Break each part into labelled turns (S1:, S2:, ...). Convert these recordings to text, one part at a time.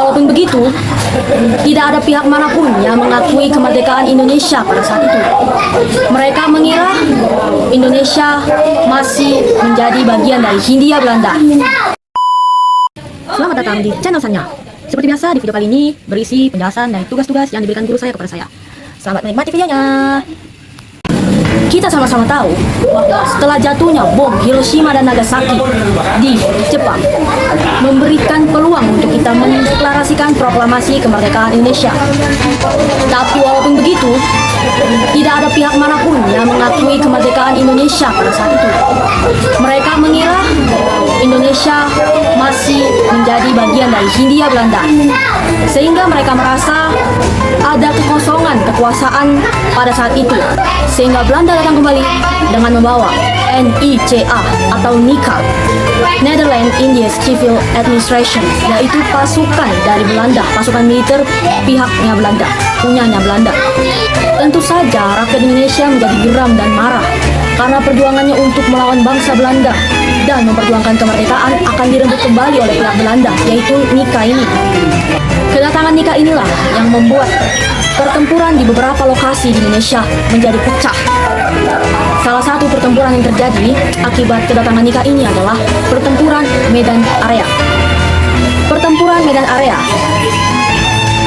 S1: walaupun begitu, tidak ada pihak manapun yang mengakui kemerdekaan Indonesia pada saat itu. Mereka mengira Indonesia masih menjadi bagian dari Hindia Belanda. Selamat datang di channel Sanya. Seperti biasa, di video kali ini berisi penjelasan dan tugas-tugas yang diberikan guru saya kepada saya. Selamat menikmati videonya. Kita sama-sama tahu bahwa setelah jatuhnya bom Hiroshima dan Nagasaki di Jepang memberikan peluang untuk kita mendeklarasikan proklamasi kemerdekaan Indonesia. Tapi walaupun begitu, tidak ada pihak manapun yang mengakui kemerdekaan Indonesia pada saat itu. Mereka mengira Indonesia masih menjadi bagian dari Hindia Belanda, sehingga mereka merasa ada kekosongan kekuasaan pada saat itu, sehingga Belanda datang kembali dengan membawa NICA atau NICA, Netherlands Indies Civil Administration, yaitu pasukan dari Belanda, pasukan militer pihaknya Belanda, punyanya Belanda. Tentu saja rakyat Indonesia menjadi geram dan marah karena perjuangannya untuk melawan bangsa Belanda dan memperjuangkan kemerdekaan akan dirembuk kembali oleh pihak Belanda, yaitu NICA ini. Kedatangan NICA inilah yang membuat pertempuran di beberapa lokasi di Indonesia menjadi pecah. Salah satu pertempuran yang terjadi akibat kedatangan NICA ini adalah pertempuran Medan Area. Pertempuran Medan Area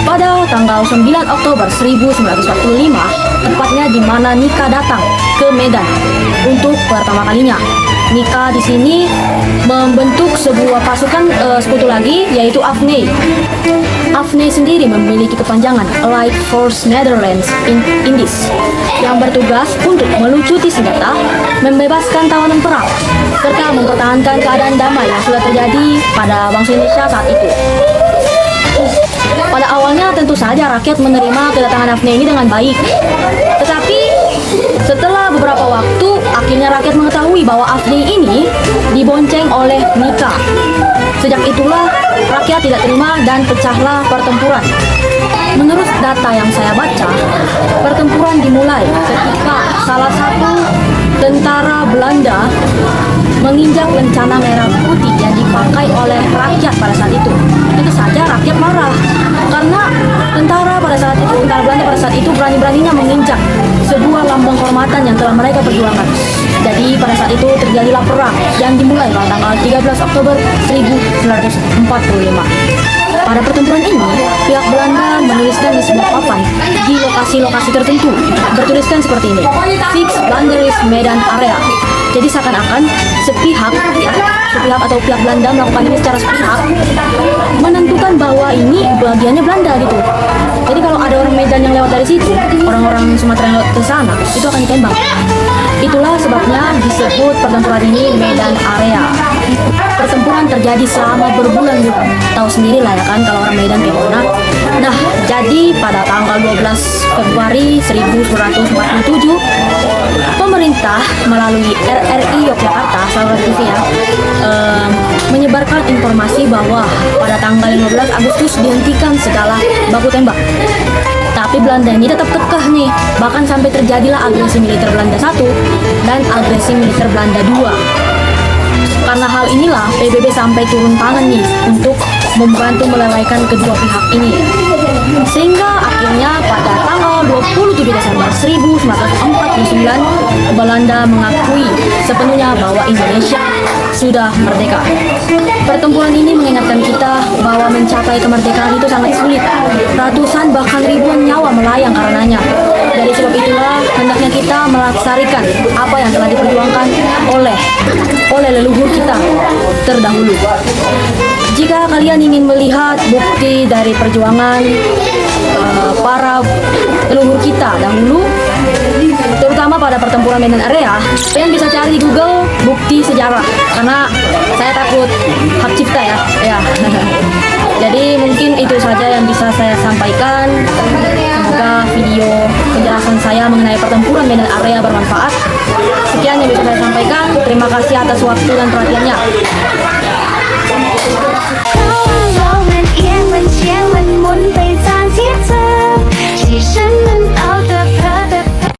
S1: pada tanggal 9 Oktober 1945, tepatnya di mana NICA datang ke Medan untuk pertama kalinya. NICA di sini membentuk sebuah pasukan sekutu lagi, yaitu AFNE. AFNE sendiri memiliki kepanjangan Allied Force Netherlands Indies, yang bertugas untuk melucuti senjata, membebaskan tawanan perang, serta mempertahankan keadaan damai yang sudah terjadi pada bangsa Indonesia saat itu. Pada awalnya tentu saja rakyat menerima kedatangan AFNE ini dengan baik. Tetapi setelah beberapa waktu, akhirnya rakyat mengetahui bahwa AFNE ini dibonceng oleh NICA. Sejak itulah rakyat tidak terima dan pecahlah pertempuran. Menurut data yang saya baca, pertempuran dimulai ketika salah satu tentara Belanda menginjak lencana merah putih yang dipakai oleh rakyat pada saat itu. Tentu saja rakyat marah karena tentara Belanda pada saat itu berani-beraninya menginjak sebuah lambang kehormatan yang telah mereka perjuangkan. Jadi pada saat itu terjadilah perang yang dimulai pada tanggal 13 Oktober 1945. Pada pertempuran ini, pihak Belanda menuliskan di sebuah papan di lokasi-lokasi tertentu, bertuliskan seperti ini: Fix Banderis Medan Area. Jadi seakan-akan sepihak atau pihak Belanda melakukan ini secara sepihak, menentukan bahwa ini bagiannya Belanda gitu. Jadi kalau ada orang Medan yang lewat dari situ, orang-orang Sumatera yang lewat ke sana, itu akan ditembak. Itulah sebabnya disebut pertempuran ini Medan Area. Pertempuran terjadi selama berbulan-bulan. Tahu sendiri lah ya kan kalau orang Medan kayak mana. Nah, jadi pada tanggal 12 Februari 1947, pemerintah melalui RRI Yogyakarta, saluran TV ya, menyebarkan informasi bahwa pada tanggal 15 Agustus dihentikan segala baku tembak. Tapi Belanda ini tetap kekeh nih, bahkan sampai terjadilah agresi militer Belanda 1 dan agresi militer Belanda 2. Karena hal inilah PBB sampai turun tangan nih untuk membantu melelaikan kedua pihak ini. Sehingga akhirnya pada tanggal 27 Desember 1949, Belanda mengakui sepenuhnya bahwa Indonesia sudah merdeka. Pertempuran ini mengingatkan kita bahwa mencapai kemerdekaan itu sangat sulit. Ratusan bahkan ribuan nyawa melayang karenanya. Dari sebab itulah hendaknya kita melestarikan apa yang telah diperjuangkan oleh leluhur kita terdahulu. Jika kalian ingin melihat bukti dari perjuangan para leluhur kita dahulu, terutama pada pertempuran Medan Area, kalian bisa cari di Google bukti sejarah, karena saya takut hak cipta ya. Jadi mungkin itu saja yang bisa saya sampaikan. Semoga video penjelasan saya mengenai pertempuran Medan Area bermanfaat. Sekian yang bisa saya sampaikan. Terima kasih atas waktu dan perhatiannya.